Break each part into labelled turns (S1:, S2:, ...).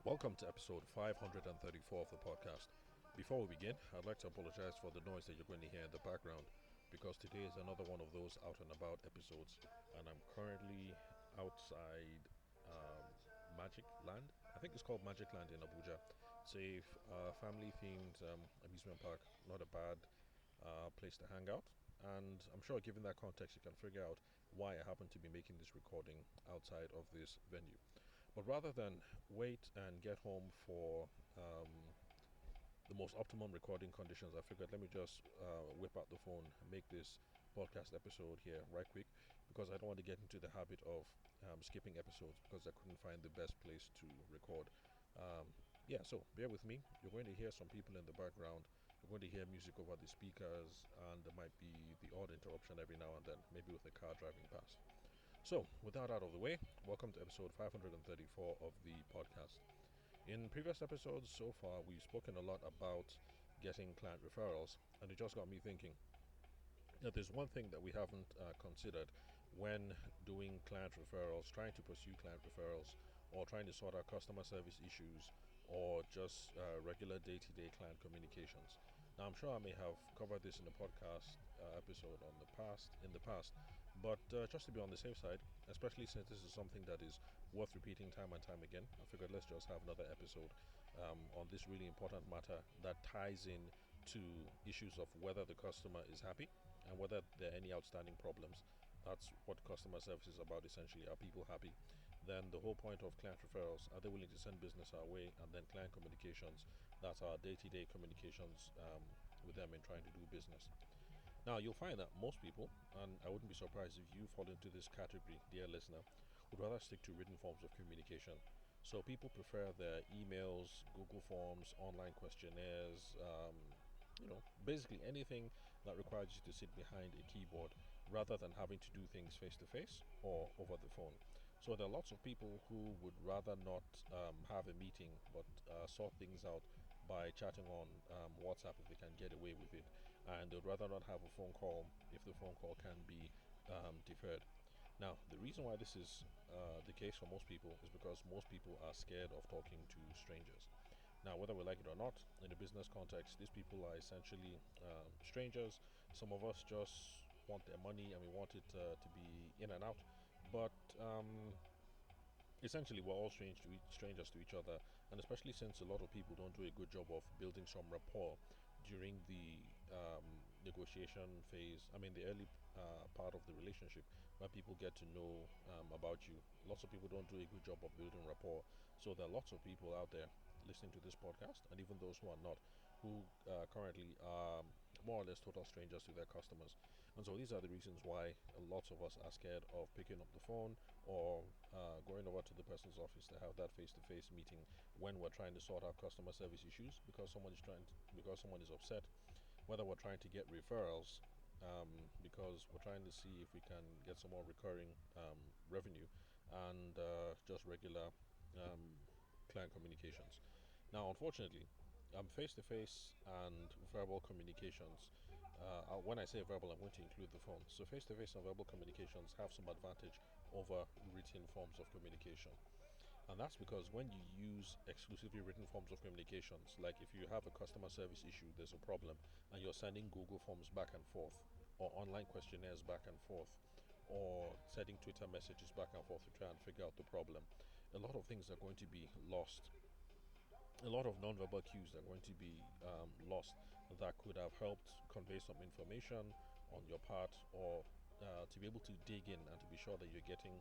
S1: Welcome to episode 534 of the podcast. Before we begin, I'd like to apologize for the noise that you're going to hear in the background because today is another one of those out and about episodes, and I'm currently outside Magic Land. I think it's called Magic Land in Abuja. It's a family themed amusement park, not a bad place to hang out. And I'm sure, given that context, you can figure out why I happen to be making this recording outside of this venue. But rather than wait and get home for the most optimum recording conditions, I figured let me just whip out the phone and make this podcast episode here right quick because I don't want to get into the habit of skipping episodes because I couldn't find the best place to record. So bear with me. You're going to hear some people in the background. You're going to hear music over the speakers, and there might be the odd interruption every now and then, maybe with a car driving past. So, with that out of the way, welcome to episode 534 of the podcast. In previous episodes so far, we've spoken a lot about getting client referrals, and it just got me thinking that there's one thing that we haven't considered when doing client referrals, trying to pursue client referrals, or trying to sort out customer service issues, or just regular day-to-day client communications. Now, I'm sure I may have covered this in a podcast episode in the past, but just to be on the safe side, especially since this is something that is worth repeating time and time again, I figured let's just have another episode on this really important matter that ties in to issues of whether the customer is happy and whether there are any outstanding problems. That's what customer service is about essentially. Are people happy? Then the whole point of client referrals, are they willing to send business our way? And then client communications, that's our day-to-day communications with them in trying to do business. Now, you'll find that most people, and I wouldn't be surprised if you fall into this category, dear listener, would rather stick to written forms of communication. So people prefer their emails, Google Forms, online questionnaires, basically anything that requires you to sit behind a keyboard rather than having to do things face to face or over the phone. So there are lots of people who would rather not have a meeting but sort things out by chatting on WhatsApp if they can get away with it, and they'd rather not have a phone call if the phone call can be deferred. Now, the reason why this is the case for most people is because most people are scared of talking to strangers. Now, whether we like it or not, in a business context, these people are essentially strangers. Some of us just want their money and we want it to be in and out. But essentially, we're all strangers to each other, and especially since a lot of people don't do a good job of building some rapport during the negotiation phase. I mean, the early part of the relationship where people get to know about you. Lots of people don't do a good job of building rapport. So there are lots of people out there listening to this podcast, and even those who are not, who currently are more or less total strangers to their customers. And so these are the reasons why lots of us are scared of picking up the phone or going over to the person's office to have that face-to-face meeting when we're trying to sort out customer service issues because because someone is upset, whether we're trying to get referrals because we're trying to see if we can get some more recurring revenue, and just regular client communications. Now, unfortunately, face-to-face and verbal communications. When I say verbal, I'm going to include the phone. So face-to-face and verbal communications have some advantage over written forms of communication. And that's because when you use exclusively written forms of communications, like if you have a customer service issue, there's a problem, and you're sending Google Forms back and forth, or online questionnaires back and forth, or sending Twitter messages back and forth to try and figure out the problem, a lot of things are going to be lost. A lot of non-verbal cues are going to be lost that could have helped convey some information on your part, or to be able to dig in and to be sure that you're getting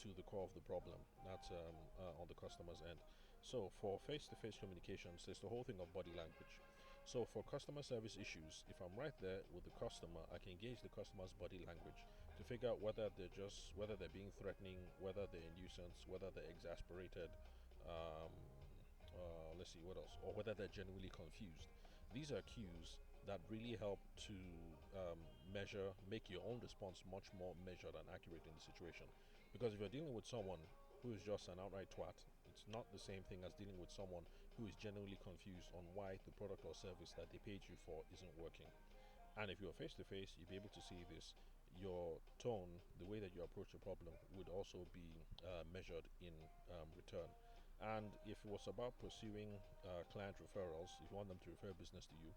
S1: to the core of the problem. That's on the customer's end. So for face-to-face communications, there's the whole thing of body language. So for customer service issues, if I'm right there with the customer, I can gauge the customer's body language to figure out whether they're being threatening, whether they're a nuisance, whether they're exasperated. Let's see what else, or whether they're genuinely confused. These are cues that really help to make your own response much more measured and accurate in the situation. Because if you're dealing with someone who is just an outright twat, it's not the same thing as dealing with someone who is genuinely confused on why the product or service that they paid you for isn't working. And if you're face to face, you'll be able to see this. Your tone, the way that you approach the problem, would also be measured in return. And if it was about pursuing client referrals, if you want them to refer business to you,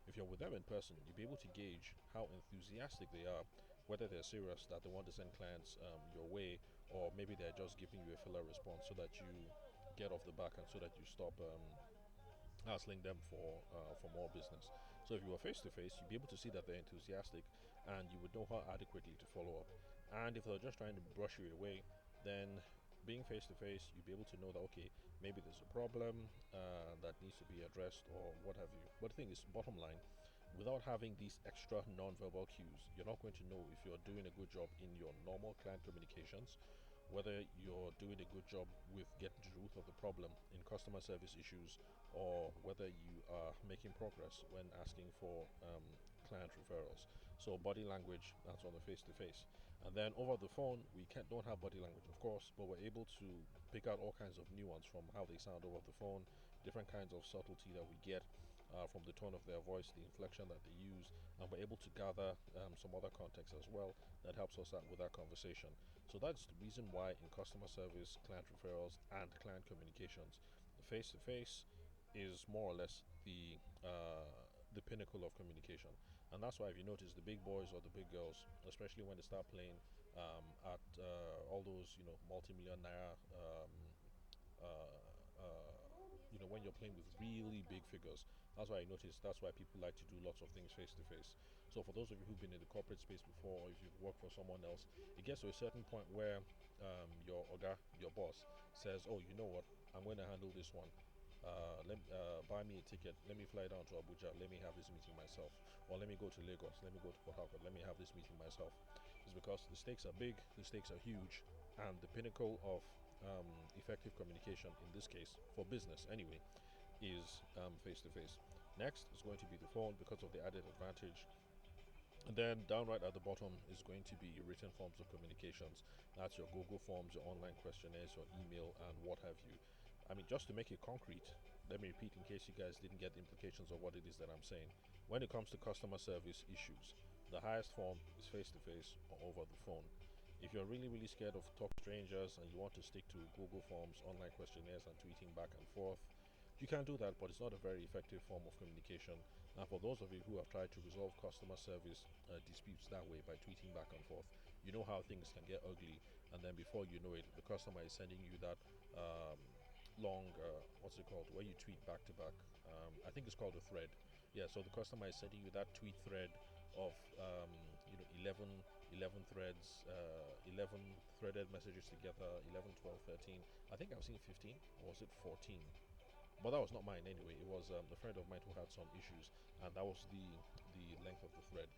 S1: if you're with them in person, you'll be able to gauge how enthusiastic they are, whether they're serious that they want to send clients your way, or maybe they're just giving you a filler response so that you get off the back and so that you stop hassling them for more business. So if you were face to face, you'd be able to see that they're enthusiastic, and you would know how adequately to follow up. And if they're just trying to brush you away, then being face to face, you'd be able to know that okay, maybe there's a problem that needs to be addressed or what have you. But the thing is, bottom line, without having these extra non-verbal cues, you're not going to know if you're doing a good job in your normal client communications, whether you're doing a good job with getting to the root of the problem in customer service issues, or whether you are making progress when asking for client referrals. So body language, that's on the face to face. And then over the phone, we don't have body language, of course, but we're able to pick out all kinds of nuance from how they sound over the phone, different kinds of subtlety that we get from the tone of their voice, the inflection that they use, and we're able to gather some other context as well that helps us out with our conversation. So that's the reason why in customer service, client referrals, and client communications, face to face is more or less the pinnacle of communication. And that's why if you notice the big boys or the big girls, especially when they start playing at all those multi-million naira uh, when you're playing with really big figures, that's why I noticed that's why people like to do lots of things face to face. So for those of you who've been in the corporate space before, or if you've worked for someone else, it gets to a certain point where your oga, your boss, says, "Oh, you know what? I'm going to handle this one. Buy me a ticket. Let me fly down to Abuja. Let me have this meeting myself. Or let me go to Lagos. Let me go to Port Harcourt. Let me have this meeting myself." It's because the stakes are big, the stakes are huge, and the pinnacle of effective communication, in this case, for business anyway, is face to face. Next is going to be the phone because of the added advantage. And then down right at the bottom is going to be your written forms of communications. That's your Google Forms, your online questionnaires, your email, and what have you. I mean, just to make it concrete, let me repeat in case you guys didn't get the implications of what it is that I'm saying. When it comes to customer service issues, the highest form is face to face or over the phone. If you're really, really scared of talking to strangers and you want to stick to Google Forms, online questionnaires, and tweeting back and forth, you can do that, but it's not a very effective form of communication. And for those of you who have tried to resolve customer service disputes that way by tweeting back and forth, you know how things can get ugly. And then before you know it, the customer is sending you that long, what's it called, where you tweet back to back. I think it's called a thread. Yeah, so the customer is sending you that tweet thread of 11 threads, 11 threaded messages together, 11, 12, 13. I think I've seen 15, or was it 14? But that was not mine anyway. It was a friend of mine who had some issues, and that was the length of the thread.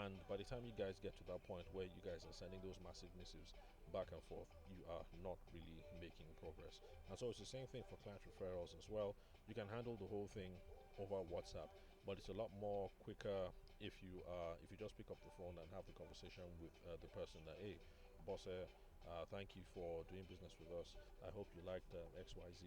S1: And by the time you guys get to that point where you guys are sending those massive missives back and forth, you are not really making progress. And so it's the same thing for client referrals as well. You can handle the whole thing over WhatsApp, but it's a lot more quicker if you just pick up the phone and have the conversation with the person that, hey, boss, thank you for doing business with us. I hope you liked XYZ.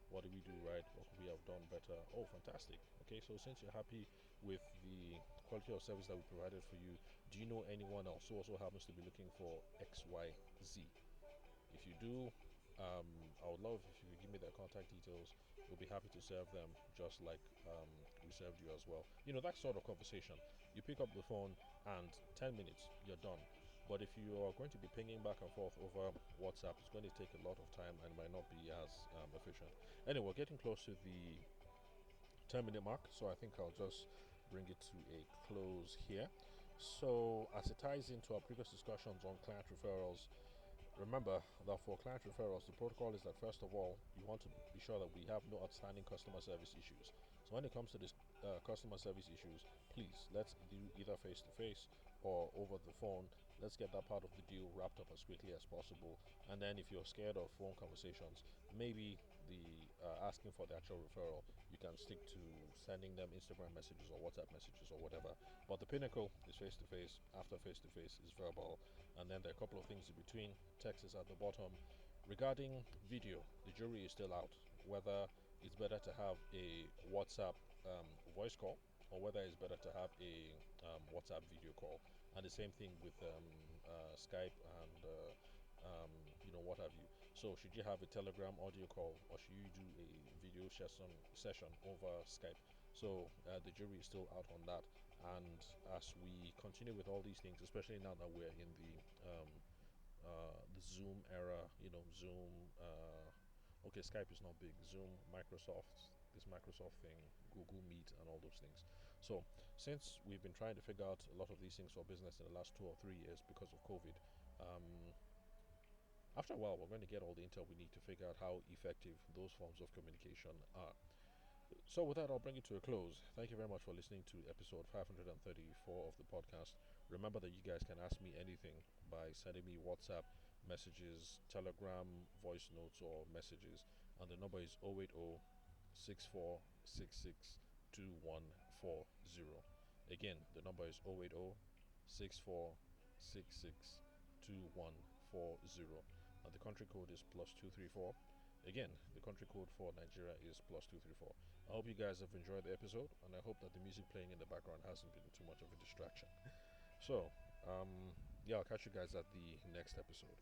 S1: What did we do right? What could we have done better? Oh, fantastic. Okay, so since you're happy with the quality of service that we provided for you, do you know anyone else who also happens to be looking for XYZ? If you do, I would love if you could give me their contact details. We'll be happy to serve them just like we served you as well. That sort of conversation. You pick up the phone and 10 minutes, you're done. But if you are going to be pinging back and forth over WhatsApp, it's going to take a lot of time and might not be as efficient. Anyway, we're getting close to the 10-minute mark, so I think I'll just bring it to a close here. So, as it ties into our previous discussions on client referrals, remember that for client referrals, the protocol is that first of all, you want to be sure that we have no outstanding customer service issues. So when it comes to this customer service issues, please let's do either face to face or over the phone. Let's get that part of the deal wrapped up as quickly as possible. And then if you're scared of phone conversations, maybe the asking for the actual referral, you can stick to sending them Instagram messages or WhatsApp messages or whatever. But the pinnacle is face to face. After face to face is verbal, and then there are a couple of things in between. Text is at the bottom. Regarding video, the jury is still out whether it's better to have a WhatsApp voice call or whether it's better to have a WhatsApp video call. And the same thing with Skype and what have you. So should you have a Telegram audio call, or should you do a video session over Skype? So the jury is still out on that. And as we continue with all these things, especially now that we're in the Zoom era, Zoom. Okay, Skype is not big. Zoom, Microsoft, this Microsoft thing, Google Meet, and all those things. So, since we've been trying to figure out a lot of these things for business in the last 2 or 3 years because of COVID, um, after a while, we're going to get all the intel we need to figure out how effective those forms of communication are. So, with that, I'll bring it to a close. Thank you very much for listening to episode 534 of the podcast. Remember that you guys can ask me anything by sending me WhatsApp messages, Telegram, voice notes, or messages. And the number is 080 6466 2140. Again, the number is 080 6466 2140. And the country code is +234. Again, the country code for Nigeria is +234. I hope you guys have enjoyed the episode, and I hope that the music playing in the background hasn't been too much of a distraction. So, yeah, I'll catch you guys at the next episode.